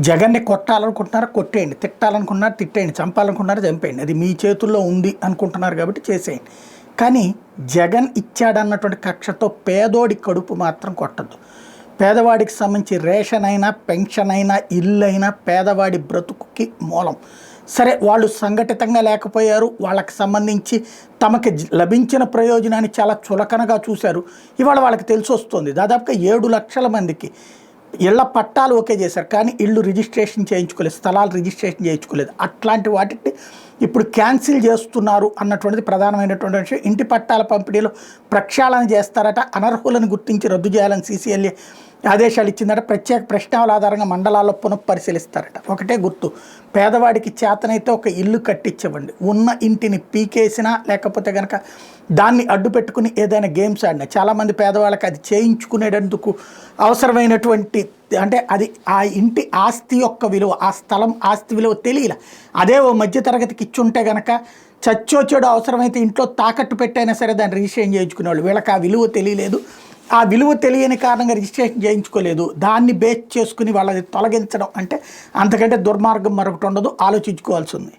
జగన్ని కొట్టాలనుకుంటున్నారా కొట్టేయండి, తిట్టాలనుకున్నారా తిట్టేయండి, చంపాలనుకున్నారా చంపేయండి, అది మీ చేతుల్లో ఉంది అనుకుంటున్నారు కాబట్టి చేసేయండి. కానీ జగన్ ఇచ్చాడన్నటువంటి కక్షతో పేదోడి కడుపు మాత్రం కొట్టద్దు. పేదవాడికి సంబంధించి రేషన్ అయినా పెన్షన్ అయినా ఇల్లు అయినా పేదవాడి బ్రతుకుకి మూలం. సరే వాళ్ళు సంఘటితంగా లేకపోయారు, వాళ్ళకి సంబంధించి తమకి లభించిన ప్రయోజనాన్ని చాలా చులకనగా చూశారు. ఇవాళ వాళ్ళకి తెలిసి వస్తుంది. దాదాపుగా 7 లక్షల మందికి ఇళ్ల పట్టాలు ఓకే చేశారు, కానీ ఇళ్ళు రిజిస్ట్రేషన్ చేయించుకోలేదు, స్థలాలు రిజిస్ట్రేషన్ చేయించుకోలేదు. అట్లాంటి వాటిని ఇప్పుడు క్యాన్సిల్ చేస్తున్నారు అన్నటువంటిది ప్రధానమైనటువంటి విషయం. ఇంటి పట్టాల పంపిణీలో ప్రక్షాళన చేస్తారట, అనర్హులను గుర్తించి రద్దు చేయాలని సీసీఎల్ఏ ఆదేశాలు ఇచ్చిందట. ప్రత్యేక ప్రశ్నావళి ఆధారంగా మండలాల్లో పునఃపరిశీలిస్తారట. ఒకటే గుర్తు, పేదవాడికి చేతనైతే ఒక ఇల్లు కట్టించవండి. ఉన్న ఇంటిని పీకేసినా లేకపోతే కనుక దాన్ని అడ్డు పెట్టుకుని ఏదైనా గేమ్స్ ఆడినా చాలామంది పేదవాళ్ళకి అది చేయించుకునేటందుకు అవసరమైనటువంటి అంటే అది ఆ ఇంటి ఆస్తి యొక్క విలువ, ఆ స్థలం ఆస్తి విలువ తెలియలే. అదే ఓ మధ్యతరగతికి ఇచ్చుంటే కనుక చచ్చోచెడు అవసరమైతే ఇంట్లో తాకట్టు పెట్టైనా సరే దాన్ని రిజిస్ట్రేషన్ చేయించుకునేవాళ్ళు. వీళ్ళకి ఆ విలువ తెలియలేదు, ఆ విలువ తెలియని కారణంగా రిజిస్ట్రేషన్ చేయించుకోలేదు. దాన్ని బేస్ చేసుకుని వాళ్ళని తొలగించడం అంటే అంతకంటే దుర్మార్గం మరొకటి ఉండదు. ఆలోచించుకోవాల్సి ఉంది.